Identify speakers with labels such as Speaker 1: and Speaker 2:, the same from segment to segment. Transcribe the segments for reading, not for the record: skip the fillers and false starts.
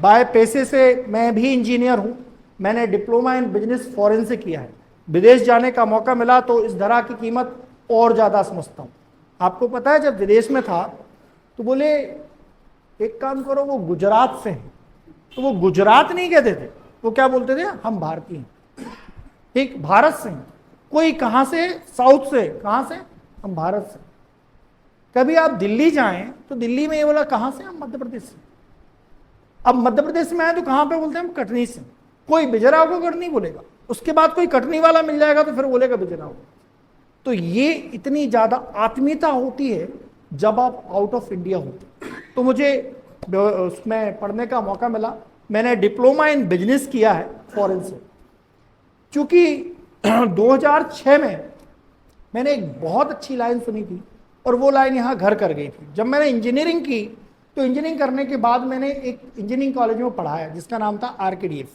Speaker 1: Bye पेशे से मैं भी इंजीनियर हूं। मैंने डिप्लोमा इन बिजनेस फॉरेन से किया है। विदेश जाने का मौका मिला तो इस धरा की कीमत और ज़्यादा समझता हूं। आपको पता है, जब विदेश में था तो बोले एक काम करो, वो गुजरात से हैं, तो वो गुजरात नहीं कहते थे, वो क्या बोलते थे, हम भारतीय हैं, ठीक, भारत से हैं। कोई कहां से, साउथ से, कहां से, हम भारत से। कभी आप दिल्ली जाएं तो दिल्ली में ये बोला कहां से, हम मध्य प्रदेश से। अब मध्य प्रदेश में आए तो कहां पे बोलते हैं, हम कटनी से। कोई बिजराव को कटनी बोलेगा, उसके बाद कोई कटनी वाला मिल जाएगा तो फिर बोलेगा बिजराव। तो ये इतनी ज्यादा आत्मीयता होती है जब आप आउट ऑफ इंडिया होते। तो मुझे उसमें पढ़ने का मौका मिला। मैंने डिप्लोमा इन बिजनेस किया है फॉरेन से। चूंकि 2006 में मैंने एक बहुत अच्छी लाइन सुनी थी और वो लाइन यहाँ घर कर गई थी। जब मैंने इंजीनियरिंग की तो इंजीनियरिंग करने के बाद मैंने एक इंजीनियरिंग कॉलेज में पढ़ा है जिसका नाम था आरकेडीएफ।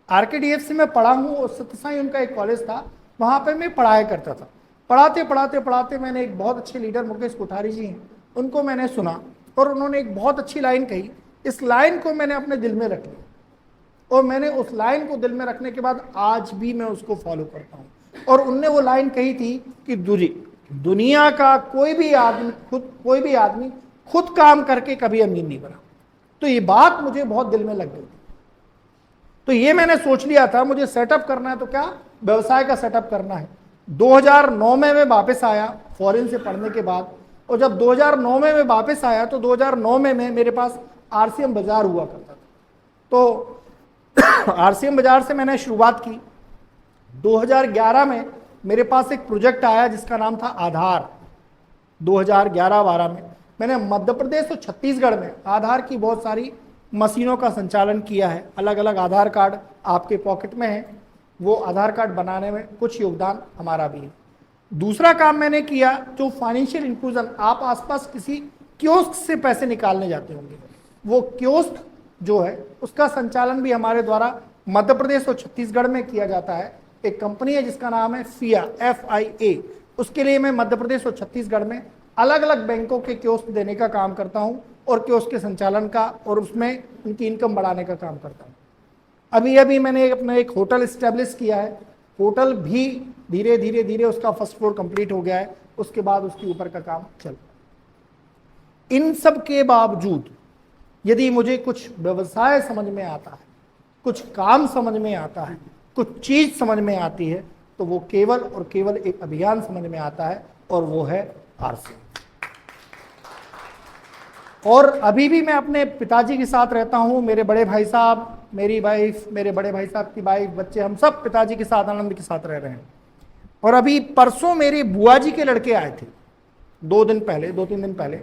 Speaker 1: आरकेडीएफ से मैं पढ़ा हूँ और सत्यसाई उनका एक कॉलेज था, वहाँ पे मैं पढ़ाया करता था। पढ़ाते पढ़ाते पढ़ाते मैंने एक बहुत अच्छे लीडर मुकेश कोठारी जी हैं, उनको मैंने सुना और उन्होंने एक बहुत अच्छी लाइन कही। इस लाइन को मैंने अपने दिल में रख लिया और मैंने उस लाइन को दिल में रखने के बाद आज भी मैं उसको फॉलो करता हूँ। और उनने वो लाइन कही थी कि दुनिया का कोई भी आदमी खुद काम करके कभी अमीर नहीं बना। तो ये बात मुझे बहुत दिल में लग गई। तो ये मैंने सोच लिया था, मुझे सेटअप करना है तो क्या, व्यवसाय का सेटअप करना है। 2009 में मैं वापस आया फॉरेन से पढ़ने के बाद, और जब 2009 में मैं वापस आया तो 2009 में मेरे पास आरसीएम बाजार हुआ करता था। तो आरसीएम बाजार से मैंने शुरुआत की। 2011 में मेरे पास एक प्रोजेक्ट आया जिसका नाम था आधार। 2011-12 में मैंने मध्य प्रदेश और छत्तीसगढ़ में आधार की बहुत सारी मशीनों का संचालन किया है। अलग अलग आधार कार्ड आपके पॉकेट में है, वो आधार कार्ड बनाने में कुछ योगदान हमारा भी है। दूसरा काम मैंने किया जो फाइनेंशियल इंक्लूजन, आप आसपास किसी कियोस्क से पैसे निकालने जाते होंगे, वो कियोस्क जो है उसका संचालन भी हमारे द्वारा मध्य प्रदेश और छत्तीसगढ़ में किया जाता है। एक कंपनी है जिसका नाम है FIA, FIA। उसके लिए मैं मध्य प्रदेश और छत्तीसगढ़ में अलग अलग बैंकों के कियोस्क देने का काम करता हूं और कियोस्क के संचालन का और उसमें उनकी इनकम बढ़ाने का काम करता हूं। अभी मैंने अपना एक होटल इस्टेब्लिश किया है। होटल भी धीरे धीरे उसका फर्स्ट फ्लोर कंप्लीट हो गया है, उसके बाद उसके ऊपर का काम चल। इन सब के बावजूद यदि मुझे कुछ व्यवसाय समझ में आता है, कुछ काम समझ में आता है, कुछ चीज समझ में आती है, तो वो केवल और केवल एक अभियान समझ में आता है और वो है आरसीएम। और अभी भी मैं अपने पिताजी के साथ रहता हूं। मेरे बड़े भाई साहब, मेरी वाइफ, मेरे बड़े भाई साहब की वाइफ, बच्चे, हम सब पिताजी के साथ आनंद के साथ रह रहे हैं। और अभी परसों मेरी बुआ जी के लड़के आए थे, 2-3 दिन पहले।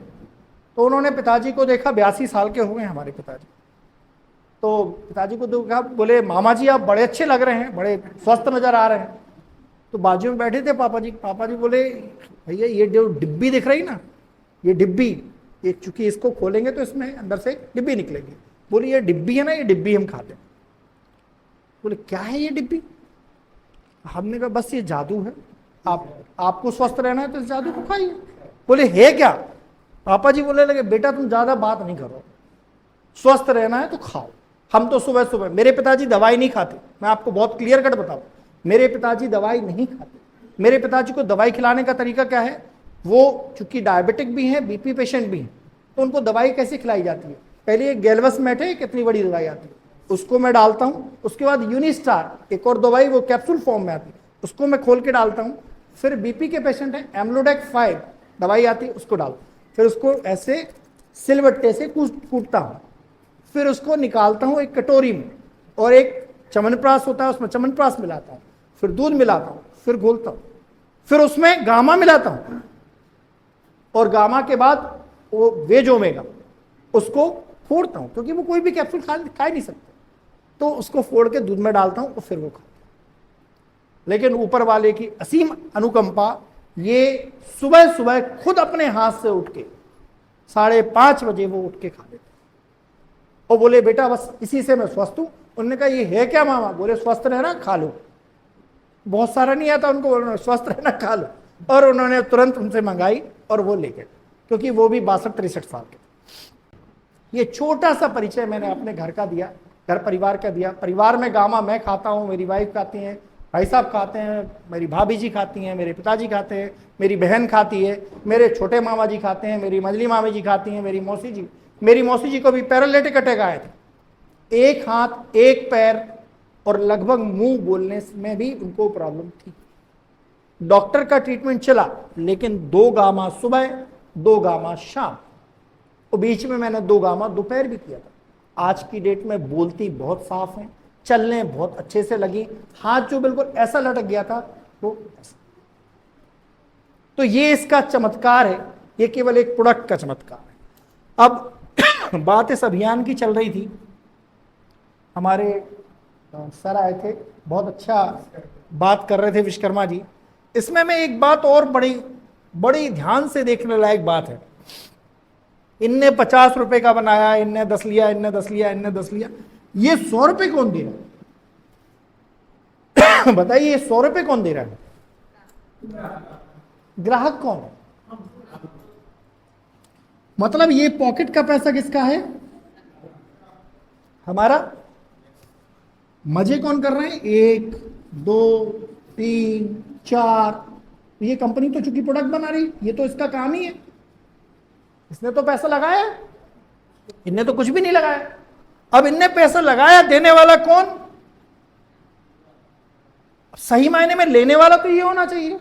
Speaker 1: तो उन्होंने पिताजी को देखा, 82 साल के हो गए हमारे पिताजी। तो पिताजी को देखा, बोले मामा जी आप बड़े अच्छे लग रहे हैं, बड़े स्वस्थ नजर आ रहे हैं। तो बाजू में बैठे थे पापा जी बोले भैया ये जो डिब्बी दिख रही ना, ये डिब्बी, ये चूंकि इसको खोलेंगे तो इसमें अंदर से डिब्बी निकलेगी। बोले ये डिब्बी है ना, ये डिब्बी हम खाते हैं। बोले क्या है ये डिब्बी? हमने कहा बस ये जादू है, आपको स्वस्थ रहना है तो इस जादू को खाइए। बोले है क्या? पापा जी बोलने लगे बेटा तुम ज्यादा बात नहीं करो, स्वस्थ रहना है तो खाओ। हम तो सुबह सुबह, मेरे पिताजी दवाई नहीं खाते, मैं आपको बहुत क्लियर कट बताऊं, मेरे पिताजी दवाई नहीं खाते। मेरे पिताजी को दवाई खिलाने का तरीका क्या है, वो चूंकि डायबिटिक भी हैं, बीपी पेशेंट भी हैं, तो उनको दवाई कैसे खिलाई जाती है, पहले एक गैल्वस मेट है, कितनी बड़ी दवाई आती है, उसको मैं डालता हूं। उसके बाद यूनिस्टार, एक और दवाई वो कैप्सूल फॉर्म में आती है, उसको मैं खोल के डालता हूं। फिर बीपी के पेशेंट है, एम्लोडेक 5 दवाई आती है, उसको डालता हूं। फिर उसको ऐसे सिलबट्टे से कूटता हूं, फिर उसको निकालता हूं एक कटोरी में, और एक च्यवनप्राश होता है उसमें च्यवनप्राश मिलाता हूं, फिर दूध मिलाता हूं, फिर घोलता हूं, फिर उसमें गामा मिलाता हूं, और गामा के बाद वो वेज ओमेगा उसको फोड़ता हूं, क्योंकि वो कोई भी कैप्सूल खा ही नहीं सकते, तो उसको फोड़ के दूध में डालता हूं और फिर वो खाता हूं। लेकिन ऊपर वाले की असीम अनुकंपा, ये सुबह सुबह खुद अपने हाथ से उठ के 5:30 बजे वो उठ के खा लेते और बोले बेटा बस इसी से मैं स्वस्थ हूं। उन्होंने कहा ये है क्या मामा? बोले स्वस्थ रहना खा लो। बहुत सारा नहीं आता उनको, स्वस्थ रहना खा लो। और उन्होंने तुरंत उनसे मंगाई और वो ले गए, क्योंकि वो भी 62-63 साल के। ये छोटा सा परिचय मैंने अपने घर का दिया, घर परिवार का दिया। परिवार में गामा मैं खाता हूँ, मेरी वाइफ खाती हैं, भाई साहब खाते हैं, मेरी भाभी जी खाती हैं, मेरे पिताजी खाते हैं, मेरी बहन खाती है, मेरे छोटे मामा जी खाते हैं, मेरी मझली मामी जी खाती हैं, मेरी मौसी जी को भी पैरालिटिक अटैक आए थे, एक हाथ एक पैर और लगभग मुंह बोलने में भी उनको प्रॉब्लम थी। डॉक्टर का ट्रीटमेंट चला, लेकिन 2 गामा सुबह 2 गामा शाम, और बीच में मैंने 2 गामा दोपहर भी किया था। आज की डेट में बोलती बहुत साफ है, चलने बहुत अच्छे से लगी, हाथ जो बिल्कुल ऐसा लटक गया था वो ऐसा। तो ये इसका चमत्कार है, ये केवल एक प्रोडक्ट का चमत्कार है। अब बात इस अभियान की चल रही थी, हमारे सर आए थे, बहुत अच्छा बात कर रहे थे विश्वकर्मा जी। इसमें मैं एक बात और बड़ी ध्यान से देखने लायक बात है। इनने 50 रुपए का बनाया, इनने 10 लिया, इनने 10 लिया, इनने 10 लिया, ये 100 रुपए कौन दे रहा है? बताइए, ये 100 रुपए कौन दे रहा है? ग्राहक कौन है? मतलब ये पॉकेट का पैसा किसका है? हमारा। मजे कौन कर रहे हैं? 1 2 3 4। ये कंपनी तो चूंकि प्रोडक्ट बना रही, ये तो इसका काम ही है, इसने तो पैसा लगाया, इनने तो कुछ भी नहीं लगाया। अब इनने पैसा लगाया, देने वाला कौन? सही मायने में लेने वाला तो ये होना चाहिए,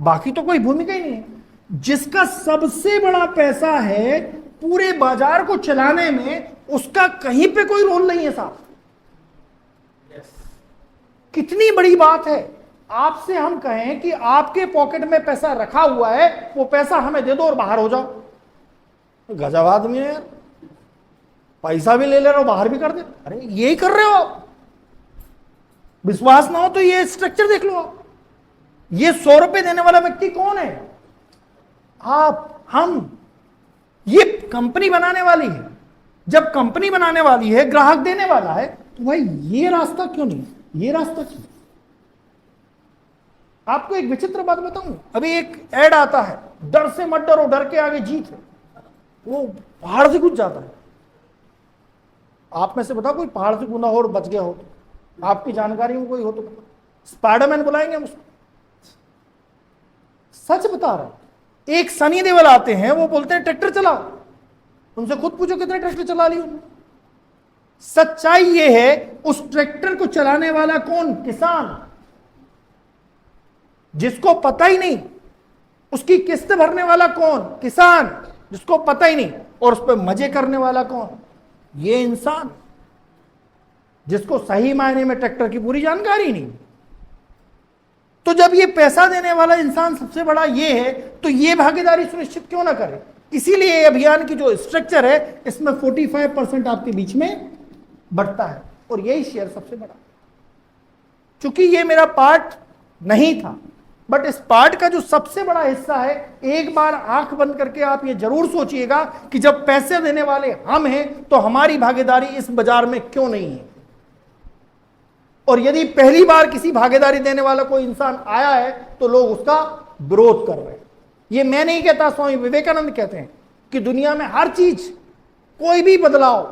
Speaker 1: बाकी तो कोई भूमिका ही नहीं है। जिसका सबसे बड़ा पैसा है पूरे बाजार को चलाने में, उसका कहीं पे कोई रोल नहीं है साहब। कितनी बड़ी बात है। आपसे हम कहें कि आपके पॉकेट में पैसा रखा हुआ है, वो पैसा हमें दे दो और बाहर हो जाओ। गजब आदमी है यार, पैसा भी ले ले रहे हो, बाहर भी कर दे। अरे यही कर रहे हो आप। विश्वास ना हो तो ये स्ट्रक्चर देख लो आप। ये 100 रुपए देने वाला व्यक्ति कौन है? आप, हम। ये कंपनी बनाने वाली है। जब कंपनी बनाने वाली है, ग्राहक देने वाला है, तो भाई ये रास्ता क्यों नहीं? ये रास्ता क्यों? आपको एक विचित्र बात बताऊं, अभी एक ऐड आता है, डर से मत डरो, डर के आगे जीत है। वो पहाड़ से कूद जाता है। आप में से बताओ कोई पहाड़ से कूदा हो और बच गया हो तो? आपकी जानकारी में कोई हो तो? स्पाइडरमैन बुलाएंगे हम उसको। सच बता रहा हूं। एक सनी देओल आते हैं, वो बोलते हैं ट्रैक्टर चलाओ। उनसे खुद पूछो कितने ट्रैक्टर चला लिए उन्होंने। सच्चाई ये है, उस ट्रैक्टर को चलाने वाला कौन? किसान, जिसको पता ही नहीं। उसकी किस्त भरने वाला कौन? किसान, जिसको पता ही नहीं। और उस पर मजे करने वाला कौन? ये इंसान, जिसको सही मायने में ट्रैक्टर की पूरी जानकारी नहीं। तो जब ये पैसा देने वाला इंसान सबसे बड़ा ये है, तो ये भागीदारी सुनिश्चित क्यों ना करे? इसीलिए अभियान की जो स्ट्रक्चर है, इसमें 45% आपके बीच में बढ़ता है, और यही शेयर सबसे बड़ा। चूंकि ये मेरा पार्ट नहीं था, बट इस पार्ट का जो सबसे बड़ा हिस्सा है, एक बार आंख बंद करके आप ये जरूर सोचिएगा कि जब पैसे देने वाले हम हैं, तो हमारी भागीदारी इस बाजार में क्यों नहीं है। और यदि पहली बार किसी भागीदारी देने वाला कोई इंसान आया है, तो लोग उसका विरोध कर रहे हैं। ये मैं नहीं कहता, स्वामी विवेकानंद कहते हैं कि दुनिया में हर चीज, कोई भी बदलाव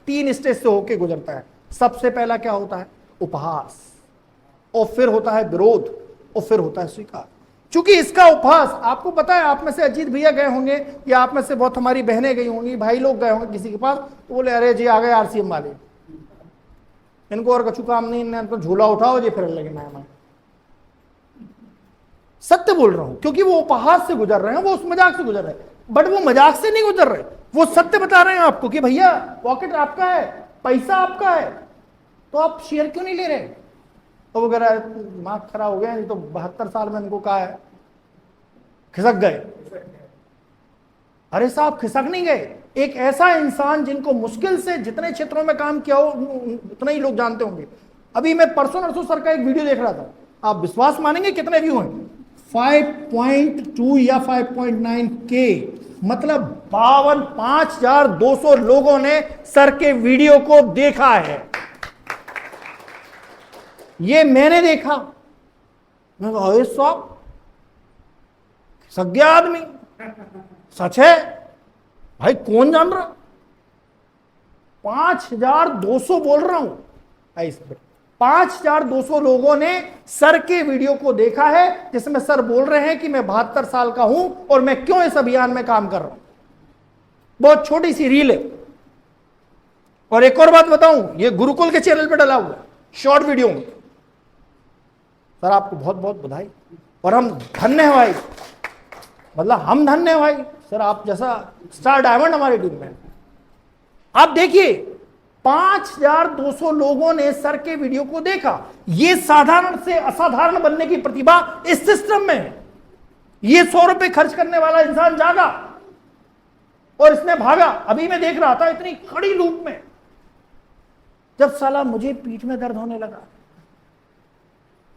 Speaker 1: 3 स्टेज से होकर गुजरता है। सबसे पहला क्या होता है? उपहास, और फिर होता है विरोध, और फिर होता है स्वीकार। चूंकि इसका उपहास, आपको पता है, आप में से अजीत भैया गए होंगे, या आप में से बहुत हमारी बहनें गई होंगी, भाई लोग गए होंगे किसी के पास, तो बोले अरे जी आ गए आरसीएम वाले, इनको और कछु काम नहीं, इनको झूला उठाओ जी, फिर लगे मैं सत्य बोल रहा हूं, क्योंकि वो उपहास से गुजर रहे हैं, वो उस मजाक से गुजर रहे हैं। बट वो मजाक से नहीं गुजर रहे, वो सत्य बता रहे हैं आपको कि भैया पॉकेट आपका है, पैसा आपका है, तो आप शेयर क्यों नहीं ले रहे? तो वो कह रहा है दिमाग खराब हो गया, नहीं तो 72 साल में इनको कहा है, खिसक गए। अरे साहब खिसक नहीं गए। एक ऐसा इंसान जिनको मुश्किल से जितने क्षेत्रों में काम किया हो उतने ही लोग जानते होंगे। अभी मैं परसों नरसों सर का एक वीडियो देख रहा था, आप विश्वास मानेंगे कितने व्यू हैं? 5.2 या 5.9 के, मतलब 52,200 लोगों ने सर के वीडियो को देखा है। ये मैंने देखा, मैं कहा साहब खिसक गया आदमी। सच है भाई, कौन जान रहा? 5200 बोल रहा हूं, 5200 लोगों ने सर के वीडियो को देखा है जिसमें सर बोल रहे हैं कि मैं 72 साल का हूं और मैं क्यों इस अभियान में काम कर रहा हूं। बहुत छोटी सी रील है। और एक और बात बताऊं, ये गुरुकुल के चैनल पे डला हुआ शॉर्ट वीडियो में। सर आपको बहुत बहुत बधाई, और हम धन्य हैं भाई, मतलब हम धन्य हैं भाई सर, आप जैसा स्टार डायमंड हमारी टीम में। आप देखिए 5200 लोगों ने सर के वीडियो को देखा। ये साधारण से असाधारण बनने की प्रतिभा इस सिस्टम में है। ये 100 रुपए खर्च करने वाला इंसान जागा और इसने भागा। अभी मैं देख रहा था इतनी कड़ी धूप में, जब साला मुझे पीठ में दर्द होने लगा,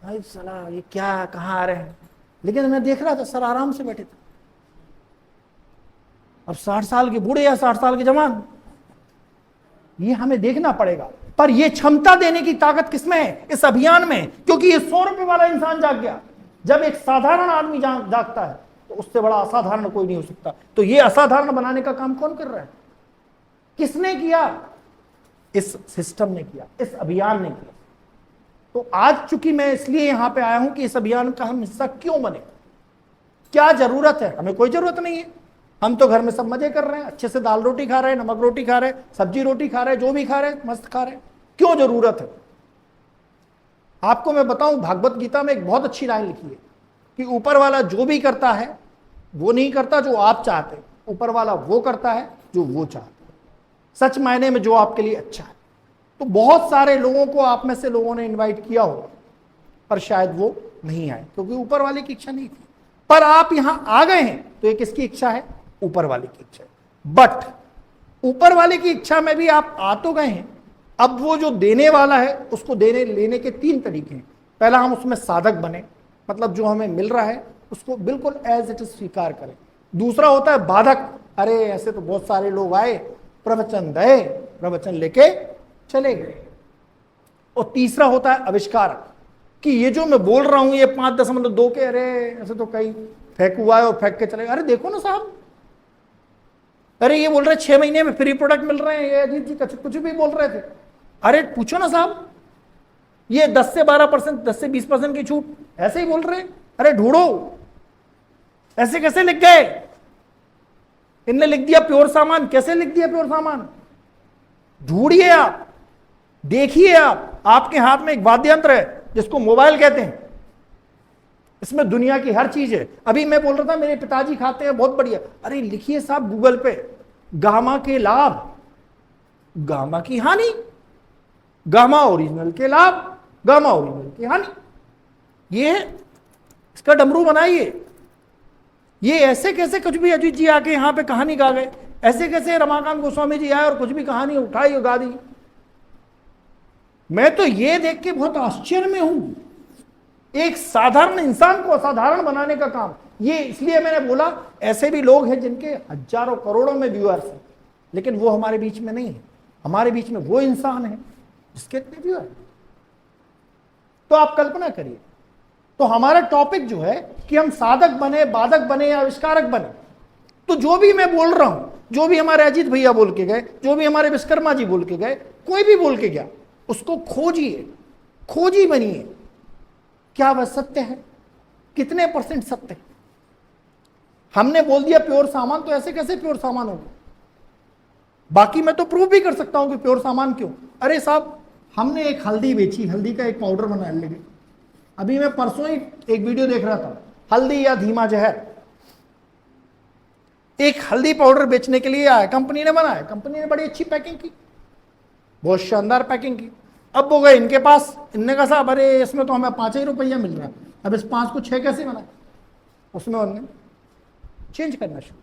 Speaker 1: भाई साला ये क्या कहां आ रहे हैं, लेकिन मैं देख रहा था सर आराम से बैठे थे। अब 60 साल के बूढ़े या 60 साल के जवान, ये हमें देखना पड़ेगा। पर ये क्षमता देने की ताकत किसमें है? इस अभियान में। क्योंकि ये 100 रुपए वाला इंसान जाग गया। जब एक साधारण आदमी जागता है तो उससे बड़ा असाधारण कोई नहीं हो सकता। तो ये असाधारण बनाने का काम कौन कर रहा है? किसने किया? इस सिस्टम ने किया, इस अभियान ने किया। तो आज चूंकि मैं इसलिए यहां पे आया हूं कि इस अभियान का हम हिस्सा क्यों बने, क्या जरूरत है। हमें कोई जरूरत नहीं है, हम तो घर में सब मजे कर रहे हैं, अच्छे से दाल रोटी खा रहे हैं, नमक रोटी खा रहे हैं, सब्जी रोटी खा रहे हैं, जो भी खा रहे हैं मस्त खा रहे हैं। क्यों जरूरत है? आपको मैं बताऊं, भागवत गीता में एक बहुत अच्छी लाइन लिखी है कि ऊपर वाला जो भी करता है वो नहीं करता जो आप चाहते, ऊपर वाला वो करता है जो वो चाहते, सच मायने में जो आपके लिए अच्छा है। तो बहुत सारे लोगों को आप में से लोगों ने इनवाइट किया होगा, पर शायद वो नहीं आए क्योंकि ऊपर वाले की इच्छा नहीं थी। पर आप यहां आ गए हैं तो ये किसकी इच्छा है? ऊपर वाले की इच्छा है। बट ऊपर वाले की इच्छा में भी आप आ तो गए हैं, अब वो जो देने वाला है उसको देने लेने के 3 तरीके हैं। पहला, हम उसमें साधक बने, मतलब जो हमें मिल रहा है उसको बिल्कुल एज इट इज स्वीकार करें। दूसरा होता है बाधक, अरे ऐसे तो बहुत सारे लोग आए, प्रवचन दे, प्रवचन लेके चले गए। और तीसरा होता है आविष्कारक, कि ये जो मैं बोल रहा हूं ये 5.2 के, अरे ऐसे तो कई फेंक हुआ है और फेंक के चले गए। अरे देखो ना साहब, अरे ये बोल रहे 6 महीने में फ्री प्रोडक्ट मिल रहे हैं, ये अजीत जी कुछ भी बोल रहे थे। अरे पूछो ना साहब, ये 10 से 12%, 10 से 20% की छूट, ऐसे ही बोल रहे हैं। अरे ढूंढो, ऐसे कैसे लिख गए? इनने लिख दिया प्योर सामान। कैसे लिख दिया प्योर सामान? ढूंढिए आप, देखिए आप। आपके हाथ में एक वाद्य यंत्र है जिसको मोबाइल कहते हैं, इसमें दुनिया की हर चीज है। अभी मैं बोल रहा था मेरे पिताजी खाते हैं, बहुत बढ़िया। अरे लिखिए साहब गूगल पे, गामा के लाभ, गामा की हानि, गामा ओरिजिनल के लाभ, गामा ओरिजिनल की हानि। ये इसका डमरू बनाइए। ये ऐसे कैसे कुछ भी अजीत जी आके यहां पे कहानी गा गए, ऐसे कैसे रमाकांत गोस्वामी जी आए और कुछ भी कहानी उठाई और गा दी। मैं तो ये देख के बहुत आश्चर्य में हूं, एक साधारण इंसान को असाधारण बनाने का काम। ये इसलिए मैंने बोला, ऐसे भी लोग हैं जिनके हजारों करोड़ों में व्यूअर्स हैं, लेकिन वो हमारे बीच में नहीं है। हमारे बीच में वो इंसान है जिसके इतने व्यूअर। तो आप कल्पना करिए, तो हमारा टॉपिक जो है कि हम साधक बने, बाधक बने या आविष्कारक बने। तो जो भी मैं बोल रहा हूं, जो भी हमारे अजीत भैया बोल के गए, जो भी हमारे विश्वकर्मा जी बोल के गए, कोई भी बोल के गया, उसको खोजिए, खोजी बनिए। क्या वह सत्य है? कितने % सत्य है? हमने बोल दिया प्योर सामान, तो ऐसे कैसे प्योर सामान होगा? बाकी मैं तो प्रूव भी कर सकता हूं कि प्योर सामान क्यों। अरे साहब, हमने एक हल्दी बेची, हल्दी का एक पाउडर बना लेंगे। अभी मैं परसों ही एक वीडियो देख रहा था, हल्दी या धीमा जहर। एक हल्दी पाउडर बेचने के लिए आया, कंपनी ने बनाया, कंपनी ने बड़ी अच्छी पैकिंग की, बहुत शानदार पैकिंग की। अब वो गए इनके पास, इनने कहा साहब अरे इसमें तो हमें 5 ही रुपया मिल रहा है, अब इस 5 को 6 कैसे बनाए? उसमें उन्होंने चेंज करना शुरू।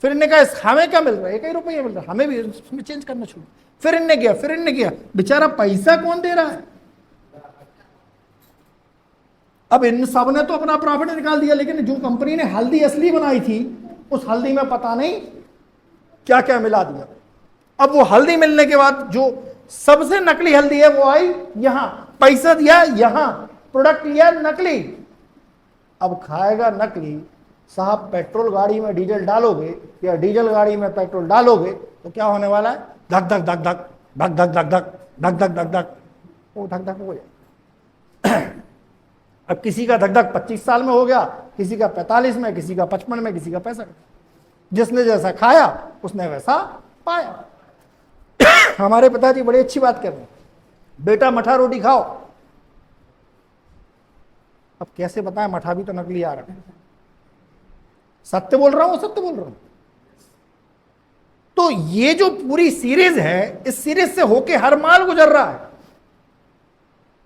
Speaker 1: फिर इनने कहा हमें क्या मिल रहा है, 1 ही रुपया मिल रहा है, हमें भी उसमें चेंज करना शुरू। फिर इनने किया, बेचारा पैसा कौन दे रहा है? अब इन सब ने तो अपना प्रॉफिट निकाल दिया, लेकिन जो कंपनी ने हल्दी असली बनाई थी, उस हल्दी में पता नहीं क्या क्या मिला दिया। अब वो हल्दी मिलने के बाद जो सबसे नकली हल्दी है वो आई यहां, पैसा दिया यहां, प्रोडक्ट लिया नकली। अब खाएगा नकली। साहब पेट्रोल गाड़ी में डीजल डालोगे या डीजल गाड़ी में पेट्रोल डालोगे तो क्या होने वाला है? धक धक धक धक धक धक धक धक धक धक धक धक, वो धक धक हो जाए। अब किसी का धक धक 25 साल में हो गया, किसी का 45 में, किसी का 55 में, किसी का 65। जिसने जैसा खाया उसने वैसा पाया। हमारे पिताजी बड़ी अच्छी बात कर रहे हैं, बेटा मठा रोटी खाओ। अब कैसे बताएं, मठा भी तो नकली आ रहा है। सत्य बोल रहा हूं, सत्य बोल रहा हूं। तो ये जो पूरी सीरीज है, इस सीरीज से होके हर माल गुजर रहा है।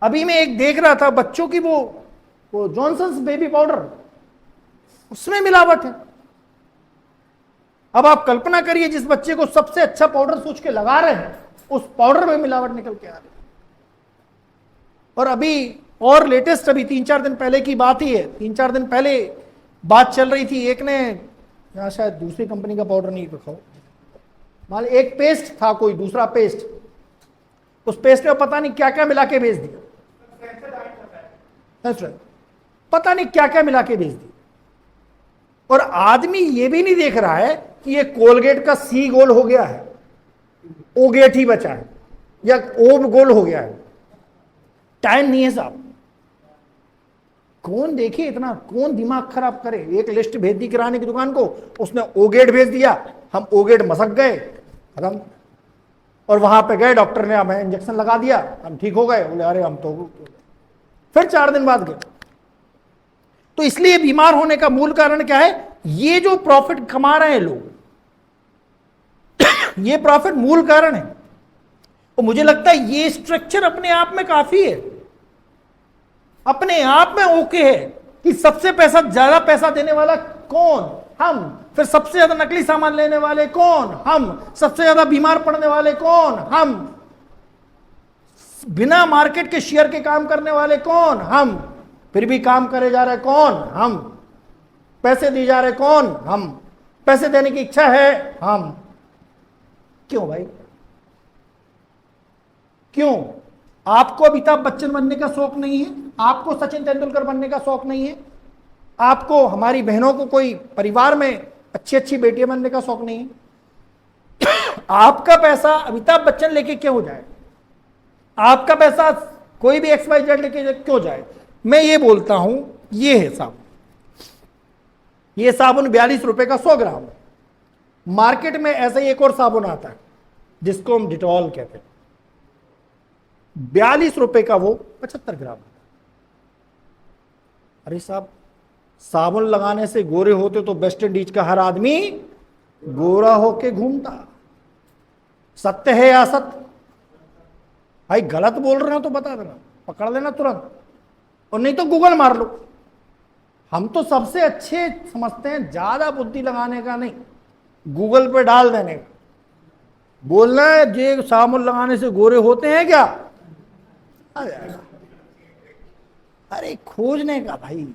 Speaker 1: अभी मैं एक देख रहा था बच्चों की वो जॉनसन्स बेबी पाउडर, उसमें मिलावट है। अब आप कल्पना करिए, जिस बच्चे को सबसे अच्छा पाउडर सोच के लगा रहे हैं, उस पाउडर में मिलावट निकल के आ रही है। और अभी और लेटेस्ट, अभी 3-4 दिन पहले की बात ही है, 3-4 दिन पहले बात चल रही थी। एक ने, यहां शायद दूसरी कंपनी का पाउडर नहीं रखा हो, मान एक पेस्ट था, कोई दूसरा पेस्ट, उस पेस्ट में पता नहीं क्या क्या मिला के भेज दिया, पता नहीं क्या क्या मिला के भेज दिया। और आदमी ये भी नहीं देख रहा है कि ये कोलगेट का सी गोल हो गया है, ओ गेट ही बचा है, या ओब गोल हो गया है। टाइम नहीं है साहब। कौन देखे इतना, कौन दिमाग खराब करे। एक लिस्ट भेज दी किराने की दुकान को, उसने ओ गेट भेज दिया, हम ओ गेट मसक गए, खत्म। और वहां पे गए, डॉक्टर ने हमें इंजेक्शन लगा दिया, हम ठीक हो गए। बोले अरे हम तो, फिर 4 दिन बाद गए। तो इसलिए बीमार होने का मूल कारण क्या है? ये जो प्रॉफिट कमा रहे हैं लोग, ये प्रॉफिट मूल कारण है। और मुझे लगता है ये स्ट्रक्चर अपने आप में काफी है, अपने आप में ओके है कि सबसे ज्यादा पैसा देने वाला कौन? हम। फिर सबसे ज्यादा नकली सामान लेने वाले कौन? हम। सबसे ज्यादा बीमार पड़ने वाले कौन? हम। बिना मार्केट के शेयर के काम करने वाले कौन? हम। फिर भी काम करे जा रहे कौन? हम। पैसे दिए जा रहे कौन? हम। पैसे देने की इच्छा है हम। क्यों भाई, क्यों? आपको अमिताभ बच्चन बनने का शौक नहीं है? आपको सचिन तेंदुलकर बनने का शौक नहीं है? आपको, हमारी बहनों को, कोई परिवार में अच्छी अच्छी बेटियां बनने का शौक नहीं है? आपका पैसा अमिताभ बच्चन लेके क्यों हो जाए? आपका पैसा कोई भी XYZ लेके क्यों जाए? मैं ये बोलता हूं, ये है साबुन, ये साबुन 42 रुपए का 100 ग्राम। मार्केट में ऐसा ही एक और साबुन आता है जिसको हम डिटॉल कहते हैं, 42 रुपए का, वो 75 ग्राम। अरे साहब, साबुन लगाने से गोरे होते तो वेस्ट इंडीज का हर आदमी गोरा होके घूमता। सत्य है या असत्य? भाई गलत बोल रहे हो तो बता देना, पकड़ लेना तुरंत, और नहीं तो गूगल मार लो। हम तो सबसे अच्छे समझते हैं, ज्यादा बुद्धि लगाने का नहीं, गूगल पे डाल देने का। बोलना है ये साबुन लगाने से गोरे होते हैं क्या? अरे खोजने का भाई,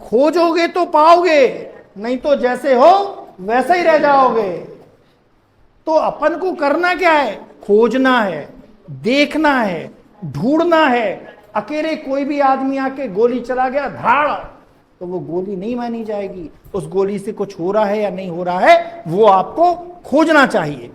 Speaker 1: खोजोगे तो पाओगे, नहीं तो जैसे हो वैसे ही रह जाओगे। तो अपन को करना क्या है? खोजना है, देखना है, ढूंढना है। अकेले कोई भी आदमी आके गोली चला गया धाड़, तो वो गोली नहीं मानी जाएगी। उस गोली से कुछ हो रहा है या नहीं हो रहा है, वो आपको खोजना चाहिए।